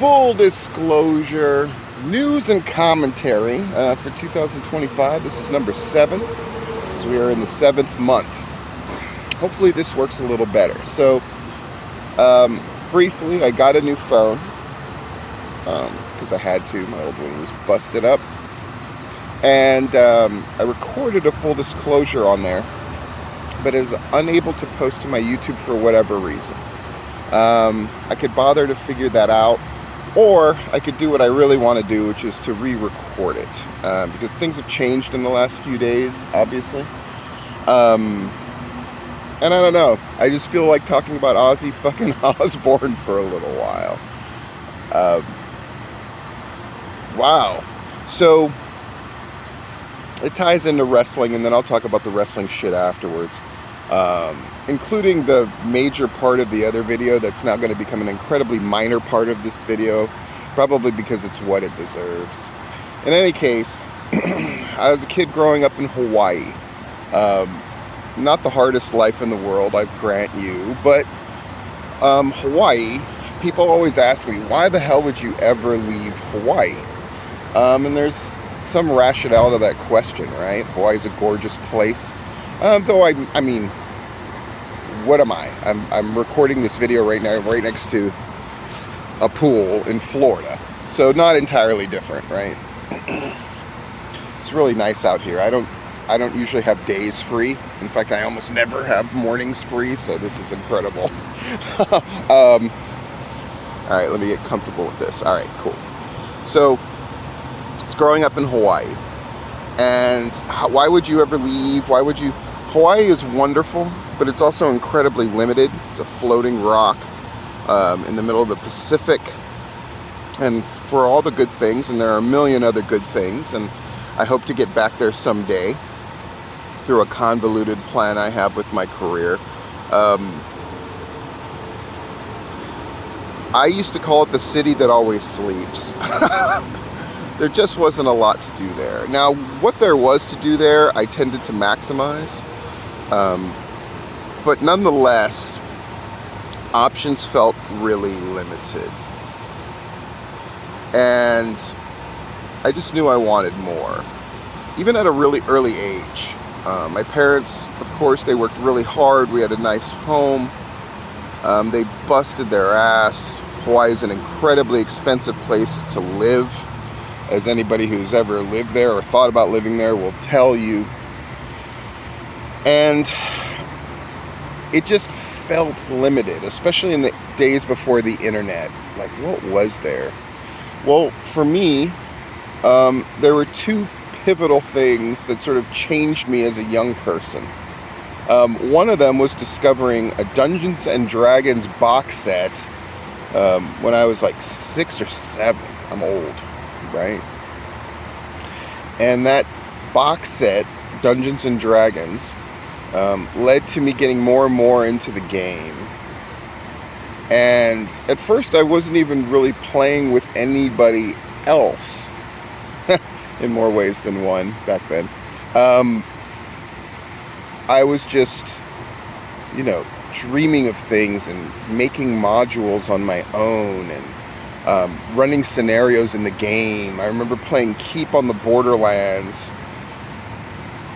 Full disclosure, news and commentary for 2025. This is number 7, as we are in the 7th month. Hopefully this works a little better. So, briefly, I got a new phone because I had to. My old one was busted up. And I recorded a full disclosure on there, but is unable to post to my YouTube for whatever reason. I could bother to figure that out, or I could do what I really want to do, which is to re-record it, because things have changed in the last few days, obviously. And I don't know, I just feel like talking about Ozzy fucking Osbourne for a little while. Wow. So it ties into wrestling, and then I'll talk about the wrestling shit afterwards, including the major part of the other video that's now going to become an incredibly minor part of this video, probably because it's what it deserves. In any case, I was a kid growing up in Hawaii. Not the hardest life in the world, I grant you, but Hawaii, people always ask me, why the hell would you ever leave Hawaii? And there's some rationale to that question, right? Hawaii's a gorgeous place. Though I mean, what am I? I'm recording this video right now, right next to a pool in Florida. So not entirely different, right? It's really nice out here. I don't usually have days free. In fact, I almost never have mornings free, so this is incredible. All right, let me get comfortable with this. All right, cool. So, it's growing up in Hawaii. And why would you ever leave? Why would you? Hawaii is wonderful, but it's also incredibly limited. It's a floating rock in the middle of the Pacific. And for all the good things, and there are a million other good things, and I hope to get back there someday through a convoluted plan I have with my career. I used to call it the city that always sleeps. There just wasn't a lot to do there. Now, what there was to do there, I tended to maximize. But nonetheless, options felt really limited. And I just knew I wanted more. Even at a really early age. My parents, of course, they worked really hard. We had a nice home. They busted their ass. Hawaii is an incredibly expensive place to live, as anybody who's ever lived there or thought about living there will tell you. And it just felt limited, especially in the days before the internet. Like, what was there? Well, for me, there were two pivotal things that sort of changed me as a young person. One of them was discovering a Dungeons and Dragons box set when I was like 6 or 7. I'm old, right? And that box set, Dungeons and Dragons, led to me getting more and more into the game. And at first I wasn't even really playing with anybody else, in more ways than one back then. I was just, dreaming of things and making modules on my own and running scenarios in the game. I remember playing Keep on the Borderlands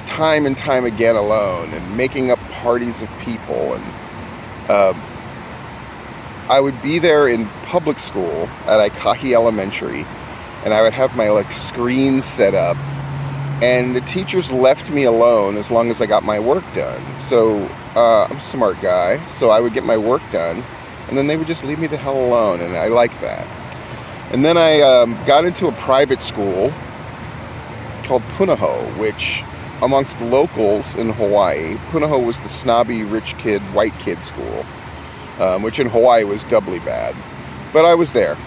time and time again alone and making up parties of people. And I would be there in public school at Aikahi Elementary, and I would have my screen set up, and the teachers left me alone as long as I got my work done. So I'm a smart guy, so I would get my work done, and then they would just leave me the hell alone, and I liked that. And then I got into a private school called Punahou, which amongst locals in Hawaii, Punahou was the snobby, rich kid, white kid school, which in Hawaii was doubly bad. But I was there,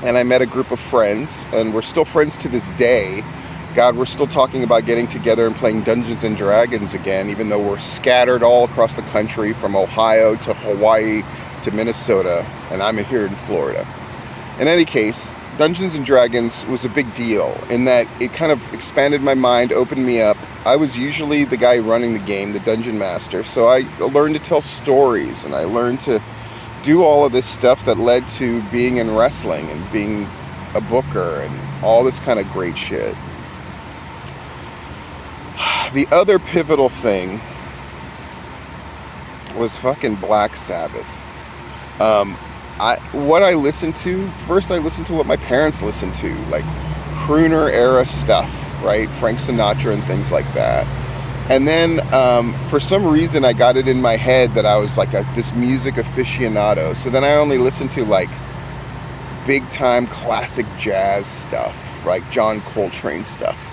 and I met a group of friends, and we're still friends to this day. God, we're still talking about getting together and playing Dungeons and Dragons again, even though we're scattered all across the country, from Ohio to Hawaii to Minnesota, and I'm here in Florida. In any case, Dungeons and Dragons was a big deal in that it kind of expanded my mind, opened me up. I was usually the guy running the game, the dungeon master, so I learned to tell stories, and I learned to do all of this stuff that led to being in wrestling and being a booker and all this kind of great shit. The other pivotal thing was fucking Black Sabbath. What I listened to, first I listened to what my parents listened to, like crooner era stuff, right? Frank Sinatra and things like that. And then for some reason I got it in my head that I was like this music aficionado. So then I only listened to like big time classic jazz stuff, like John Coltrane stuff.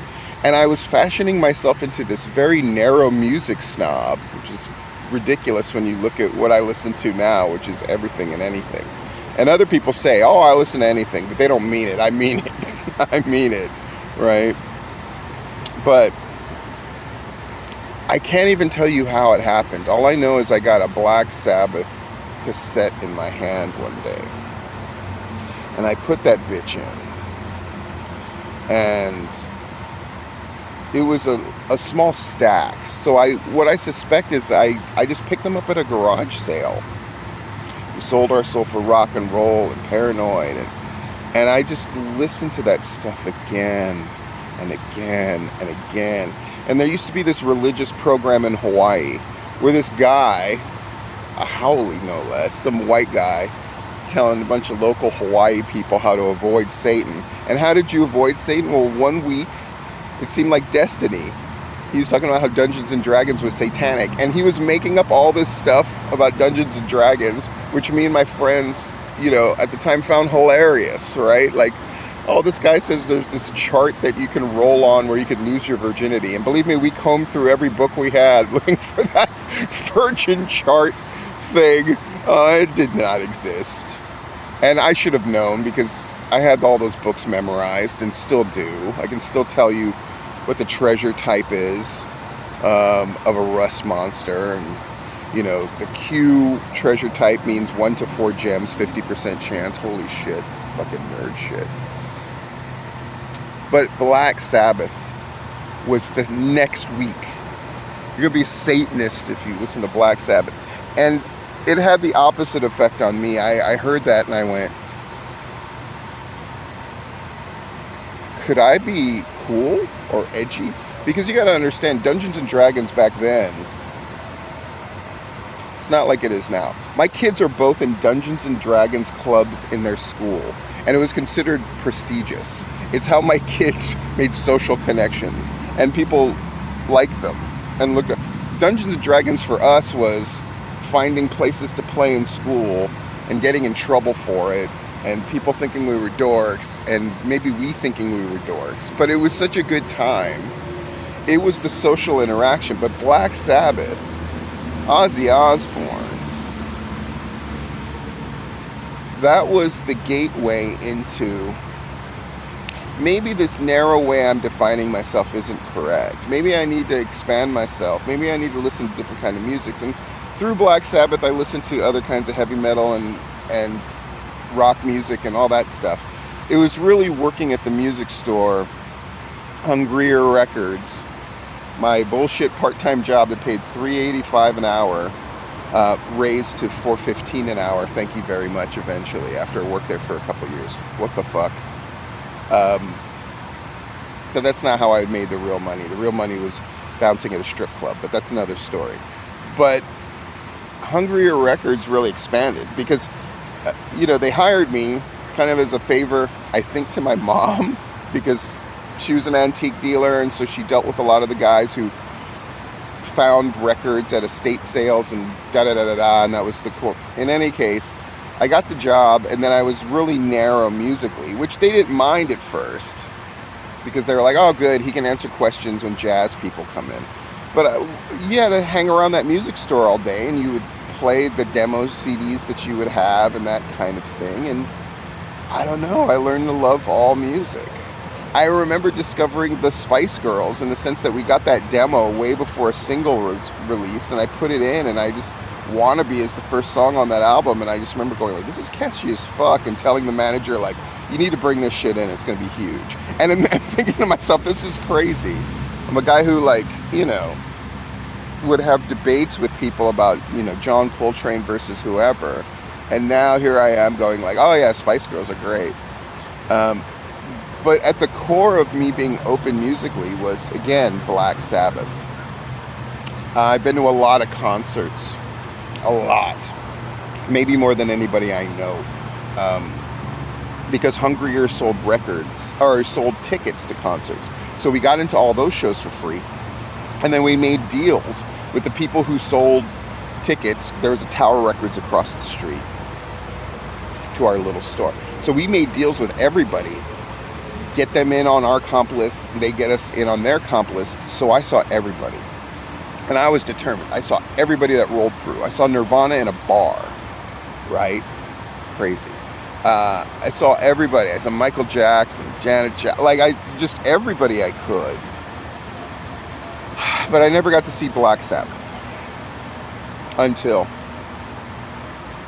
And I was fashioning myself into this very narrow music snob, which is ridiculous when you look at what I listen to now, which is everything and anything. And other people say, oh, I listen to anything, but they don't mean it. I mean it. I mean it, right? But I can't even tell you how it happened. All I know is I got a Black Sabbath cassette in my hand one day. And I put that bitch in. And it was a small stack. So what I suspect is I just picked them up at a garage sale. We sold our soul for rock and roll and Paranoid. And I just listened to that stuff again and again and again. And there used to be this religious program in Hawaii where this guy, a haole no less, some white guy, telling a bunch of local Hawaii people how to avoid Satan. And how did you avoid Satan? Well, one week, it seemed like destiny. He was talking about how Dungeons and Dragons was satanic. And he was making up all this stuff about Dungeons and Dragons, which me and my friends, at the time found hilarious, right? Like, oh, this guy says there's this chart that you can roll on where you could lose your virginity. And believe me, we combed through every book we had looking for that virgin chart thing. It did not exist. And I should have known because I had all those books memorized and still do. I can still tell you what the treasure type is of a rust monster. And, the Q treasure type means 1 to 4 gems, 50% chance. Holy shit. Fucking nerd shit. But Black Sabbath was the next week. You're going to be a Satanist if you listen to Black Sabbath. And it had the opposite effect on me. I heard that and I went, could I be cool or edgy? Because you got to understand, Dungeons and Dragons back then, it's not like it is now. My kids are both in Dungeons and Dragons clubs in their school, and it was considered prestigious. It's how my kids made social connections, and people liked them and looked at Dungeons and Dragons. For us was finding places to play in school and getting in trouble for it, and people thinking we were dorks, and maybe we thinking we were dorks. But it was such a good time. It was the social interaction. But Black Sabbath, Ozzy Osbourne, that was the gateway into maybe this narrow way I'm defining myself isn't correct. Maybe I need to expand myself. Maybe I need to listen to different kind of musics. And through Black Sabbath, I listened to other kinds of heavy metal and rock music and all that stuff. It was really working at the music store, Hungrier Records, my bullshit part-time job that paid $3.85 an hour, raised to $4.15 an hour. Thank you very much. Eventually, after I worked there for a couple years. What the fuck? But that's not how I made the real money. The real money was bouncing at a strip club, but that's another story. But Hungrier Records really expanded because, they hired me kind of as a favor, I think, to my mom, because she was an antique dealer, and so she dealt with a lot of the guys who found records at estate sales and da-da-da-da-da, and that was the cool. In any case, I got the job, and then I was really narrow musically, which they didn't mind at first, because they were like, oh, good, he can answer questions when jazz people come in. But you had to hang around that music store all day, and you would play the demo CDs that you would have and that kind of thing, and I don't know, I learned to love all music. I remember discovering the Spice Girls in the sense that we got that demo way before a single was released, and I put it in, and I just, Wannabe is the first song on that album, and I just remember going like, this is catchy as fuck, and telling the manager like, you need to bring this shit in, it's gonna be huge. And then I'm thinking to myself, this is crazy. I'm a guy who would have debates with people about, John Coltrane versus whoever, And now here I am going like, oh yeah, Spice Girls are great. Um, but at the core of me being open musically was, again, Black Sabbath. I've been to a lot of concerts. A lot. Maybe more than anybody I know. Because Hungrier sold records, or sold tickets to concerts. So we got into all those shows for free. And then we made deals with the people who sold tickets. There was a Tower Records across the street to our little store. So we made deals with everybody. Get them in on our comp list, they get us in on their comp list. So I saw everybody. And I was determined. I saw everybody that rolled through. I saw Nirvana in a bar, right? Crazy. I saw everybody. I saw Michael Jackson, Janet Jackson, just everybody I could. But I never got to see Black Sabbath until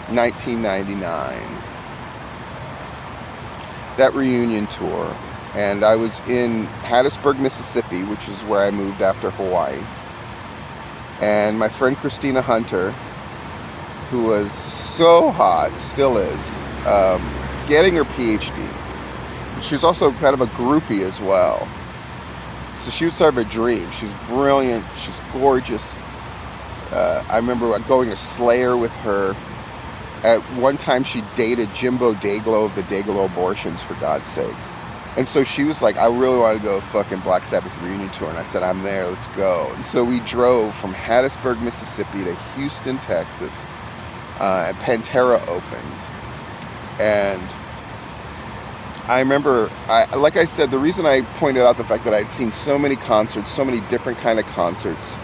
1999. That reunion tour. And I was in Hattiesburg, Mississippi, which is where I moved after Hawaii. And my friend Christina Hunter, who was so hot, still is, getting her PhD. She was also kind of a groupie as well. So she was sort of a dream. She's brilliant. She's gorgeous. I remember going to Slayer with her. At one time, she dated Jimbo Dayglow of the Dayglow Abortions, for God's sakes. And so she was like, I really want to go fucking Black Sabbath reunion tour. And I said, I'm there, let's go. And so we drove from Hattiesburg, Mississippi to Houston, Texas. And Pantera opened. And I remember, like I said, the reason I pointed out the fact that I'd seen so many concerts, so many different kind of concerts.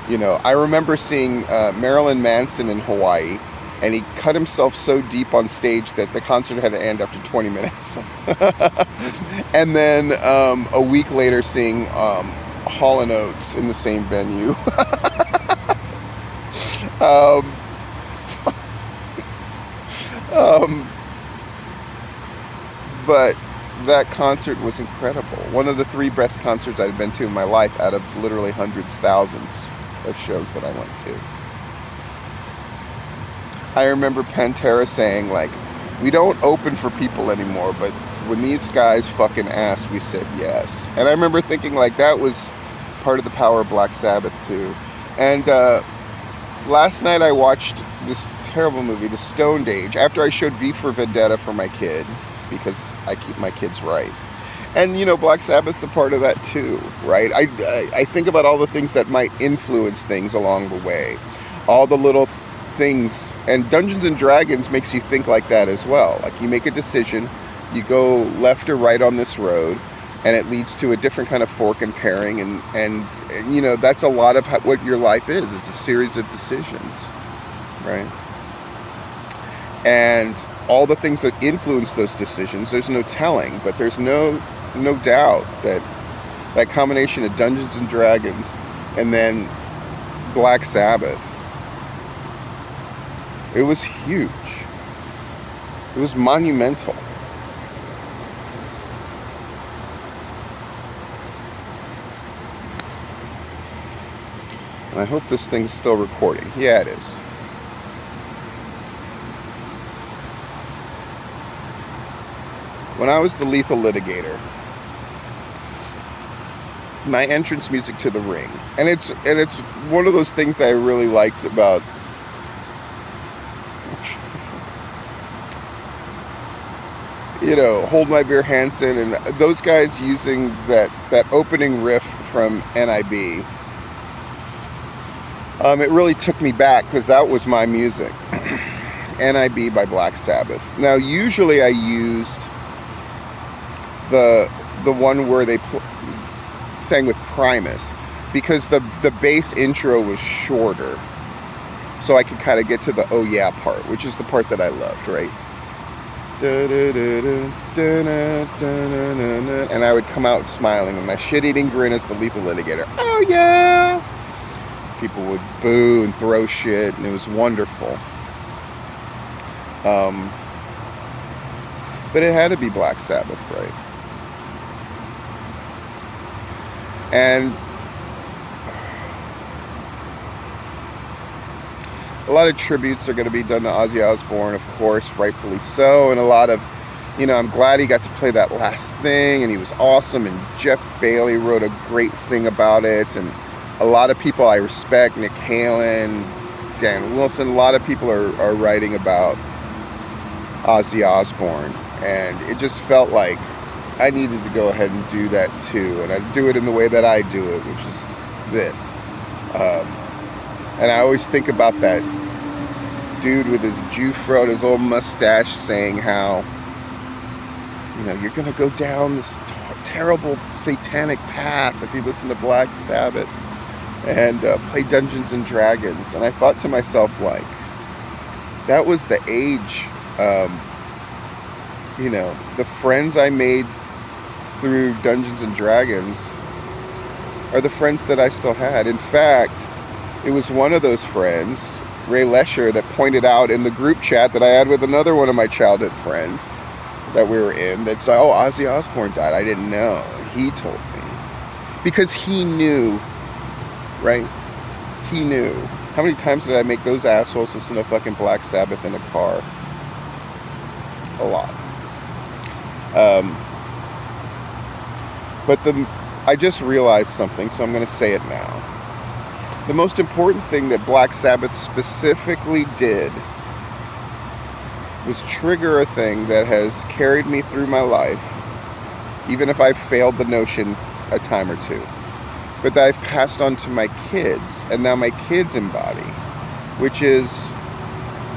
You know, I remember seeing Marilyn Manson in Hawaii. And he cut himself so deep on stage that the concert had to end after 20 minutes. And then a week later seeing Hall & Oates in the same venue. But that concert was incredible. One of the 3 best concerts I'd been to in my life out of literally hundreds, thousands of shows that I went to. I remember Pantera saying, like, we don't open for people anymore, but when these guys fucking asked, we said yes. And I remember thinking, like, that was part of the power of Black Sabbath, too. And last night I watched this terrible movie, The Stoned Age, after I showed V for Vendetta for my kid, because I keep my kids right. And, you know, Black Sabbath's a part of that, too, right? I think about all the things that might influence things along the way. All the little things, and Dungeons and Dragons makes you think like that as well. Like, you make a decision, you go left or right on this road, and it leads to a different kind of fork and pairing, and you know, that's a lot of what your life is. It's a series of decisions, right? And all the things that influence those decisions, there's no telling, but there's no doubt that that combination of Dungeons and Dragons and then Black Sabbath, it was huge. It was monumental. And I hope this thing's still recording. Yeah, it is. When I was the Lethal Litigator, my entrance music to The Ring, and it's one of those things that I really liked about you know, Hold My Beer Hansen and those guys using that opening riff from NIB. It really took me back because that was my music. NIB by Black Sabbath. Now, usually I used the one where they sang with Primus because the bass intro was shorter. So I could kind of get to the oh yeah part, which is the part that I loved, right? And I would come out smiling with my shit-eating grin as the Lethal Litigator. Oh yeah! People would boo and throw shit, and it was wonderful. But it had to be Black Sabbath, right? And a lot of tributes are going to be done to Ozzy Osbourne, of course, rightfully so, and a lot of, I'm glad he got to play that last thing, and he was awesome, and Jeff Bailey wrote a great thing about it, and a lot of people I respect, Nick Halen, Dan Wilson, a lot of people are writing about Ozzy Osbourne, and it just felt like I needed to go ahead and do that too, and I do it in the way that I do it, which is this. And I always think about that dude with his Jufro and his old mustache saying how, you're going to go down this terrible satanic path if you listen to Black Sabbath and play Dungeons and Dragons. And I thought to myself, like, that was the age, the friends I made through Dungeons and Dragons are the friends that I still had. In fact, it was one of those friends, Ray Lesher, that pointed out in the group chat that I had with another one of my childhood friends that we were in, that said, oh, Ozzy Osbourne died. I didn't know. He told me. Because he knew, right? He knew. How many times did I make those assholes listen to fucking Black Sabbath in a car? A lot. But I just realized something, so I'm going to say it now. The most important thing that Black Sabbath specifically did was trigger a thing that has carried me through my life, even if I've failed the notion a time or two, but that I've passed on to my kids, and now my kids embody, which is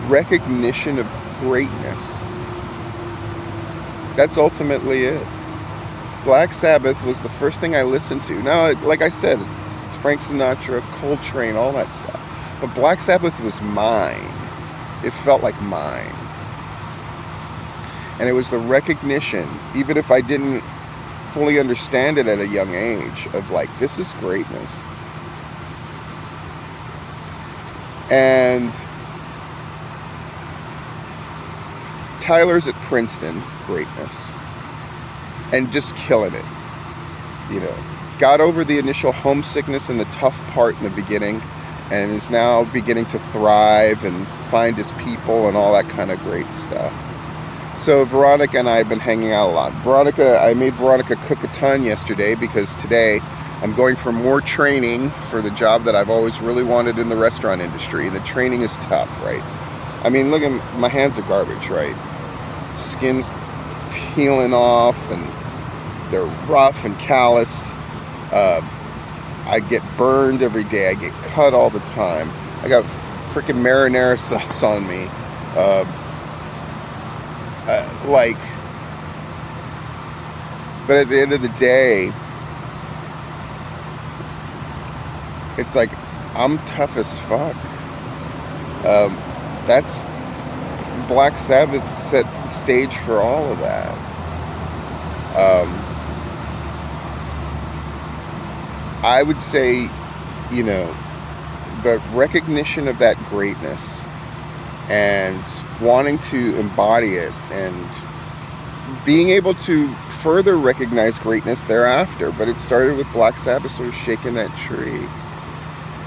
recognition of greatness. That's ultimately it. Black Sabbath was the first thing I listened to. Now, like I said, it's Frank Sinatra, Coltrane, all that stuff. But Black Sabbath was mine. It felt like mine. And it was the recognition, even if I didn't fully understand it at a young age, of like, this is greatness. And Tyler's at Princeton, greatness. And just killing it, got over the initial homesickness and the tough part in the beginning, and is now beginning to thrive and find his people and all that kind of great stuff. So Veronica and I have been hanging out a lot. I made Veronica cook a ton yesterday because today I'm going for more training for the job that I've always really wanted in the restaurant industry. The training is tough, right? I mean, look at my hands are garbage, right? Skin's peeling off and they're rough and calloused. I get burned every day. I get cut all the time. I got freaking marinara sauce on me. But at the end of the day, it's like, I'm tough as fuck. That's Black Sabbath set the stage for all of that. I would say, the recognition of that greatness and wanting to embody it and being able to further recognize greatness thereafter. But it started with Black Sabbath sort of shaking that tree.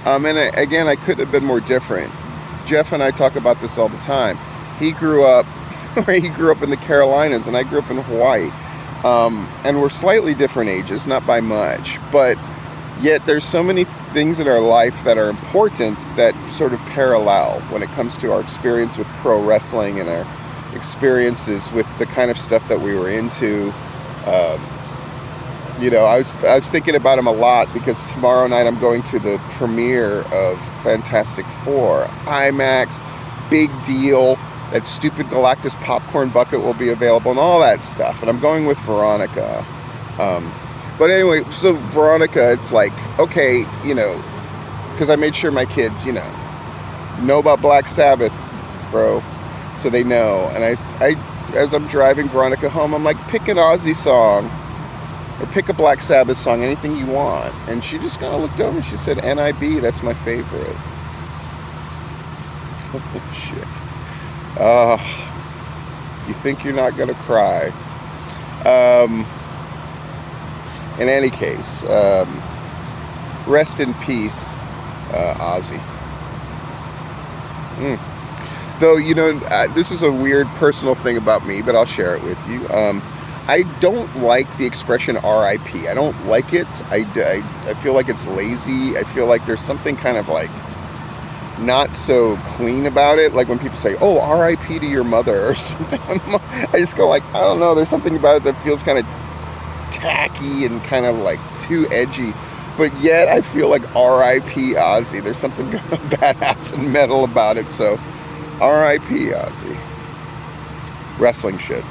And again, I couldn't have been more different. Jeff and I talk about this all the time. He grew up in the Carolinas, and I grew up in Hawaii. And we're slightly different ages, not by much, but yet there's so many things in our life that are important that sort of parallel when it comes to our experience with pro wrestling and our experiences with the kind of stuff that we were into. I was thinking about him a lot because tomorrow night I'm going to the premiere of Fantastic Four, IMAX, big deal. That stupid Galactus popcorn bucket will be available and all that stuff. And I'm going with Veronica. But anyway, so Veronica, it's like, okay, because I made sure my kids, know about Black Sabbath, bro. So they know. And I as I'm driving Veronica home, I'm like, pick an Ozzy song or pick a Black Sabbath song, anything you want. And she just kind of looked over and she said, NIB, that's my favorite. Oh, shit. You think you're not going to cry. In any case, rest in peace, Ozzy. Though, you know, this is a weird personal thing about me, but I'll share it with you. I don't like the expression RIP. I don't like it. I feel like it's lazy. I feel like there's something kind of like not so clean about it. Like when people say, oh, RIP to your mother or something. I just go like, I don't know. There's something about it that feels kind of tacky and kind of like too edgy. But yet I feel like RIP Ozzy. There's something badass and metal about it. So RIP Ozzy. Wrestling shit.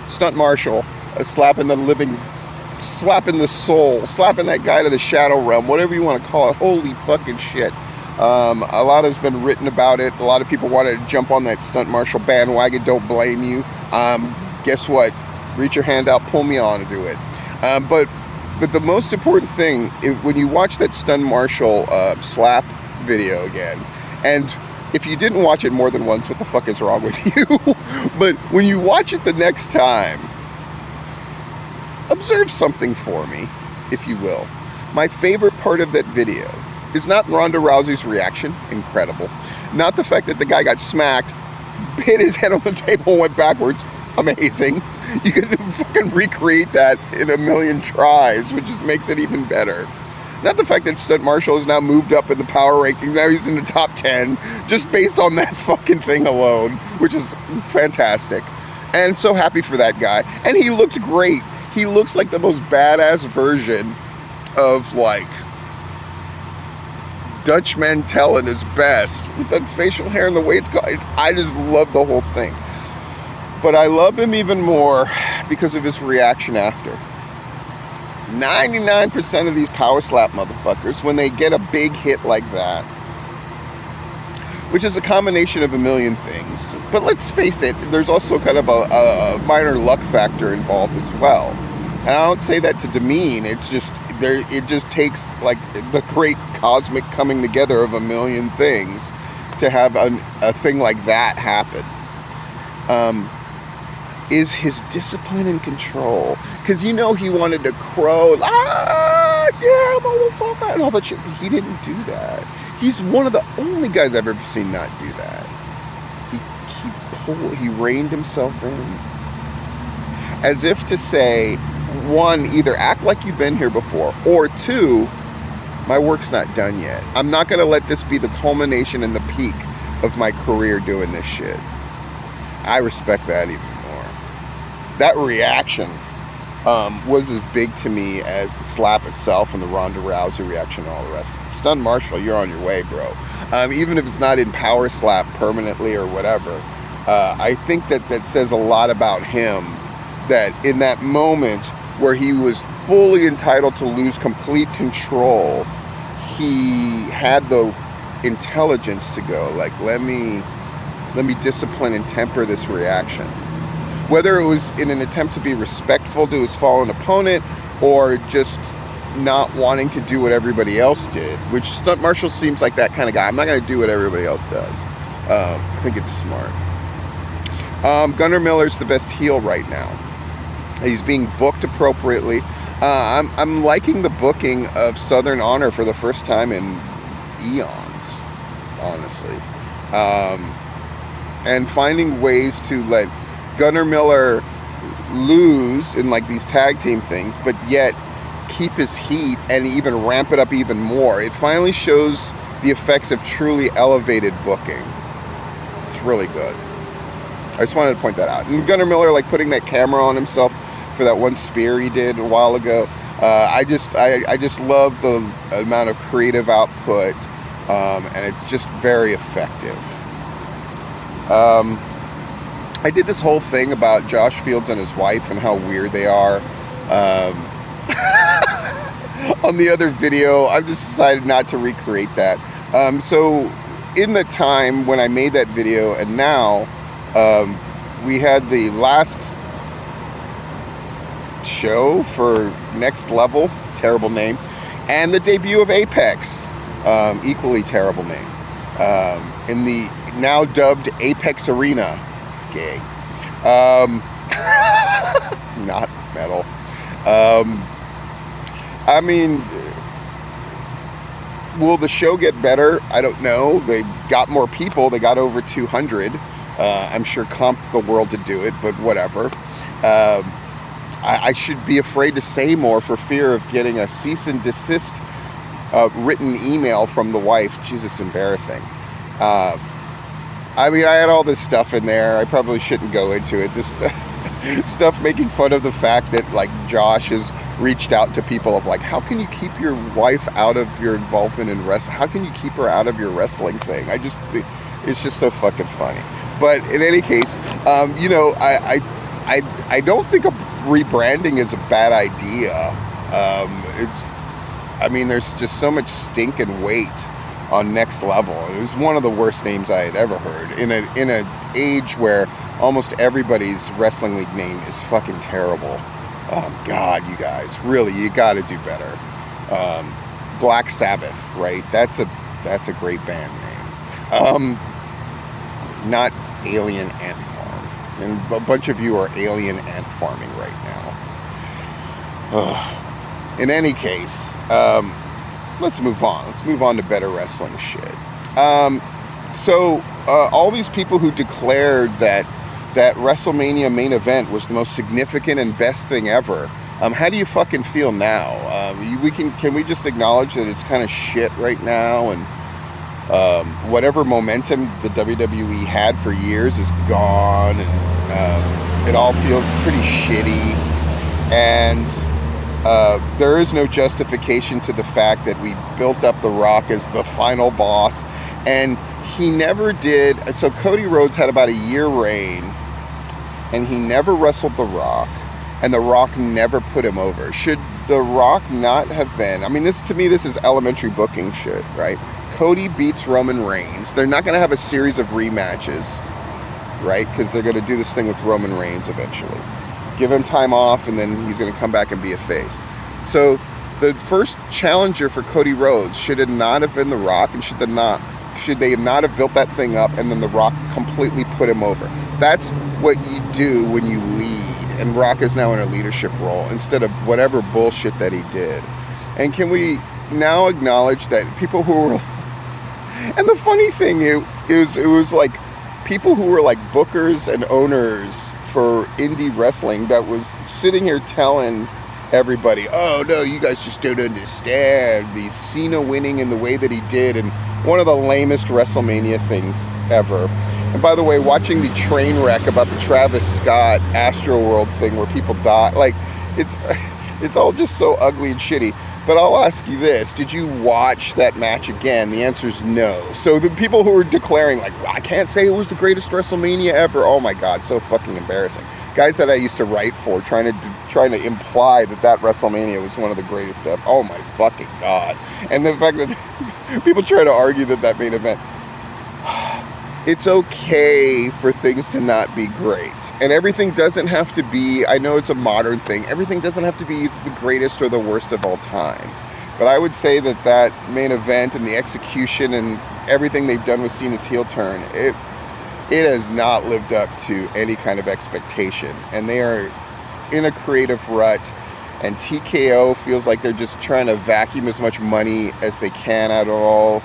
Stunt Marshall, slapping the soul, slapping that guy to the shadow realm, whatever you want to call it. Holy fucking shit. A lot has been written about it. A lot of people wanted to jump on that Stunt Marshall bandwagon. Don't blame you. Guess what? Reach your hand out, pull me on to do it. But the most important thing, when you watch that Stunt Marshall slap video again, and if you didn't watch it more than once, what the fuck is wrong with you? But when you watch it the next time, observe something for me, if you will. My favorite part of that video is not Ronda Rousey's reaction, incredible. Not the fact that the guy got smacked, hit his head on the table, went backwards, amazing. You can fucking recreate that in a million tries, which just makes it even better. Not the fact that Stunt Marshall has now moved up in the power rankings. Now he's in the top 10 just based on that fucking thing alone, which is fantastic. And so happy for that guy. And he looked great. He looks like the most badass version of like Dutch Mantel at his best with that facial hair and the way it's got. I just love the whole thing. But I love him even more because of his reaction after. 99% of these power slap motherfuckers, when they get a big hit like that, which is a combination of a million things, but let's face it, there's also kind of a minor luck factor involved as well. And I don't say that to demean, it's just it just takes like the great cosmic coming together of a million things to have a thing like that happen. Is his discipline and control. Because you know he wanted to crow, yeah, motherfucker, and all that shit. But he didn't do that. He's one of the only guys I've ever seen not do that. He reined himself in. As if to say, one, either act like you've been here before, or two, my work's not done yet. I'm not going to let this be the culmination and the peak of my career doing this shit. I respect that even more. That reaction was as big to me as the slap itself and the Ronda Rousey reaction and all the rest of it. Stunt Marshall, you're on your way, bro. Even if it's not in power slap permanently or whatever, I think that says a lot about him, that in that moment where he was fully entitled to lose complete control, he had the intelligence to go, like, let me discipline and temper this reaction. Whether it was in an attempt to be respectful to his fallen opponent or just not wanting to do what everybody else did, which Stunt Marshall seems like that kind of guy. I'm not going to do what everybody else does. I think it's smart. Gunnar Miller's the best heel right now. He's being booked appropriately. I'm liking the booking of Southern Honor for the first time in eons, honestly. And finding ways to let Gunnar Miller lose in like these tag team things, but yet keep his heat and even ramp it up even more. It finally shows the effects of truly elevated booking. It's really good. I just wanted to point that out. And Gunnar Miller, like putting that camera on himself for that one spear he did a while ago. I just love the amount of creative output, and it's just very effective. I did this whole thing about Josh Fields and his wife and how weird they are. On the other video, I've just decided not to recreate that. So in the time when I made that video and now, we had the last show for Next Level, terrible name, and the debut of Apex, equally terrible name, in the now dubbed Apex Arena. Gay. Not metal. I mean, Will the show get better? I don't know. They got more people. They got over 200. I'm sure comp the world to do it, but whatever. I should be afraid to say more for fear of getting a cease and desist written email from the wife. Jesus, embarrassing. I mean, I had all this stuff in there. I probably shouldn't go into it. This stuff making fun of the fact that, like, Josh has reached out to people of, like, how can you keep your wife out of your involvement in wrestling? How can you keep her out of your wrestling thing? It's just so fucking funny. But in any case, you know, I don't think a rebranding is a bad idea. I mean, there's just so much stink and weight on Next Level. It was one of the worst names I had ever heard in an age where almost everybody's wrestling league name is fucking terrible. God, you guys, really, you got to do better. Black Sabbath, right? That's a great band name. Not Alien Ant Farm, and a bunch of you are alien ant farming right now. In any case, let's move on. Let's move on to better wrestling shit. So all these people who declared that WrestleMania main event was the most significant and best thing ever, how do you fucking feel now? Can we just acknowledge that it's kind of shit right now, and whatever momentum the WWE had for years is gone, and it all feels pretty shitty, and there is no justification to the fact that we built up The Rock as the final boss, and he never did. So Cody Rhodes had about a year reign, and he never wrestled The Rock, and The Rock never put him over. Should The Rock not have been, I mean, this is elementary booking shit, right? Cody beats Roman Reigns. They're not going to have a series of rematches, right? Because they're going to do this thing with Roman Reigns eventually. Give him time off, and then he's going to come back and be a face. So the first challenger for Cody Rhodes should it not have been The Rock, and should they not have built that thing up and then The Rock completely put him over? That's what you do when you lead, and Rock is now in a leadership role instead of whatever bullshit that he did. And can we now acknowledge that people who were, and the funny thing is it was like people who were like bookers and owners for indie wrestling that was sitting here telling everybody, oh no, you guys just don't understand the Cena winning in the way that he did, and one of the lamest WrestleMania things ever. And by the way, watching the train wreck about the Travis Scott Astroworld thing where people die, like, it's all just so ugly and shitty. But I'll ask you this, did you watch that match again? The answer is no. So the people who were declaring, like, well, I can't say it was the greatest WrestleMania ever, oh my God, so fucking embarrassing. Guys that I used to write for, trying to imply that WrestleMania was one of the greatest ever. Oh my fucking God. And the fact that people try to argue that main event, it's okay for things to not be great. And everything doesn't have to be, I know it's a modern thing, everything doesn't have to be the greatest or the worst of all time. But I would say that main event and the execution and everything they've done with Cena's heel turn, it has not lived up to any kind of expectation. And they are in a creative rut. And TKO feels like they're just trying to vacuum as much money as they can out of all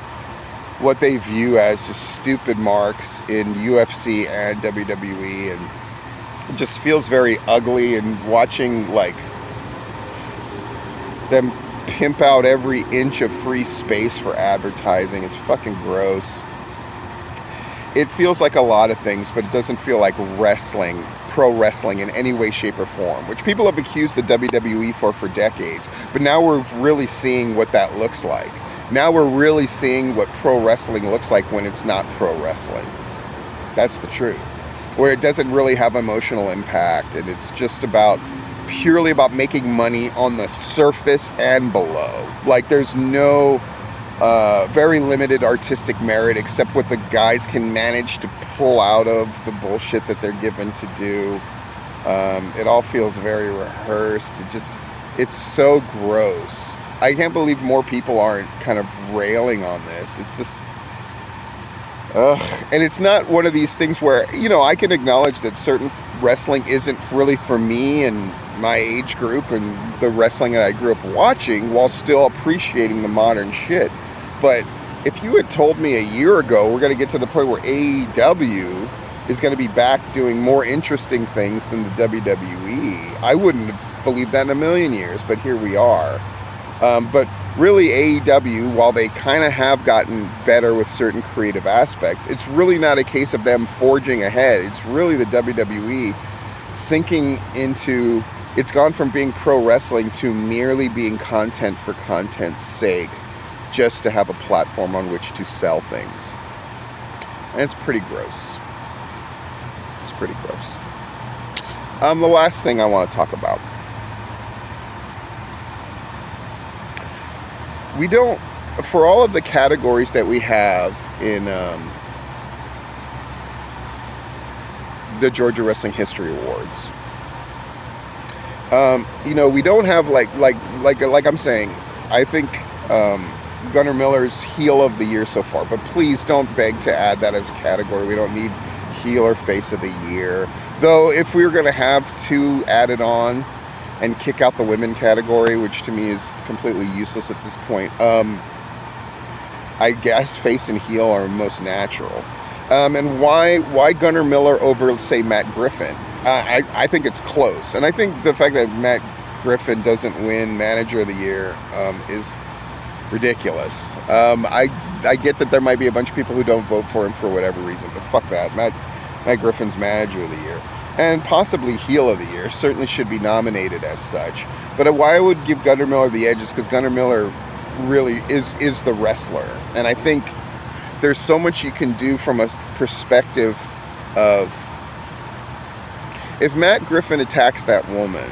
what they view as just stupid marks in UFC and WWE, and it just feels very ugly. And watching like them pimp out every inch of free space for advertising, it's fucking gross. It feels like a lot of things, but it doesn't feel like wrestling, pro wrestling in any way, shape, or form, which people have accused the WWE for decades. But now we're really seeing what that looks like. Now we're really seeing what pro wrestling looks like when it's not pro wrestling. That's the truth. Where it doesn't really have emotional impact, and it's just purely about making money on the surface and below. Like, there's no very limited artistic merit except what the guys can manage to pull out of the bullshit that they're given to do. It all feels very rehearsed. It's so gross. I can't believe more people aren't kind of railing on this. It's just, and it's not one of these things where, you know, I can acknowledge that certain wrestling isn't really for me and my age group and the wrestling that I grew up watching, while still appreciating the modern shit. But if you had told me a year ago we're going to get to the point where AEW is going to be back doing more interesting things than the WWE, I wouldn't have believed that in a million years, but here we are. But really, AEW, while they kind of have gotten better with certain creative aspects, it's really not a case of them forging ahead. It's really the WWE sinking into, it's gone from being pro wrestling to merely being content for content's sake, just to have a platform on which to sell things. And it's pretty gross. It's pretty gross. The last thing I want to talk about. We don't, for all of the categories that we have in the Georgia Wrestling History Awards, you know, we don't have like I'm saying, I think Gunnar Miller's heel of the year so far, but please don't beg to add that as a category. We don't need heel or face of the year. Though if we were going to have two added on and kick out the women category, which to me is completely useless at this point, I guess face and heel are most natural. And why Gunnar Miller over, say, Matt Griffin? I think it's close. And I think the fact that Matt Griffin doesn't win Manager of the Year is ridiculous. I get that there might be a bunch of people who don't vote for him for whatever reason, but fuck that. Matt Griffin's Manager of the Year. And possibly heel of the year, certainly should be nominated as such. But why I would give Gunnar Miller the edge is because Gunnar Miller really is the wrestler. And I think there's so much you can do from a perspective of, if Matt Griffin attacks that woman,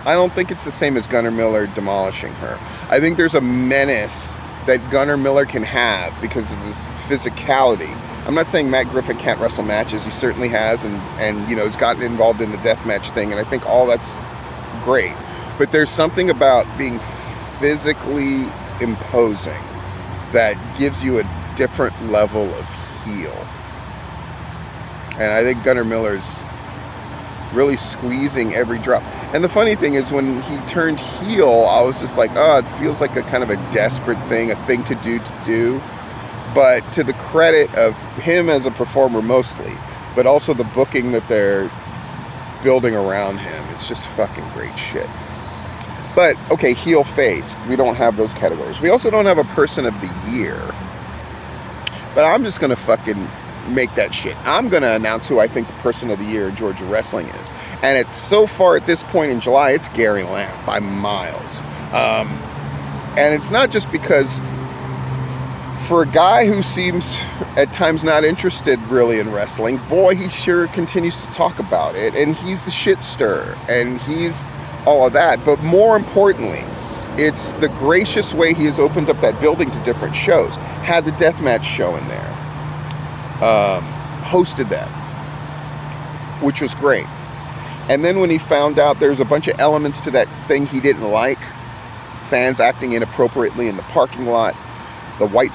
I don't think it's the same as Gunnar Miller demolishing her. I think there's a menace that Gunnar Miller can have because of his physicality. I'm not saying Matt Griffin can't wrestle matches. He certainly has, and you know, he's gotten involved in the deathmatch thing, and I think all that's great. But there's something about being physically imposing that gives you a different level of heel. And I think Gunnar Miller's really squeezing every drop. And the funny thing is, when he turned heel, I was just like, oh, it feels like a kind of a desperate thing, a thing to do. But to the credit of him as a performer mostly, but also the booking that they're building around him, it's just fucking great shit. But, okay, heel face, we don't have those categories. We also don't have a person of the year. But I'm just going to fucking make that shit. I'm going to announce who I think the person of the year in Georgia wrestling is. And it's so far at this point in July, it's Gary Lamb by miles. And it's not just because, for a guy who seems at times not interested really in wrestling, boy, he sure continues to talk about it. And he's the shit stirrer. And he's all of that. But more importantly, it's the gracious way he has opened up that building to different shows. Had the deathmatch show in there. Hosted that, which was great. And then when he found out there's a bunch of elements to that thing he didn't like, fans acting inappropriately in the parking lot, the white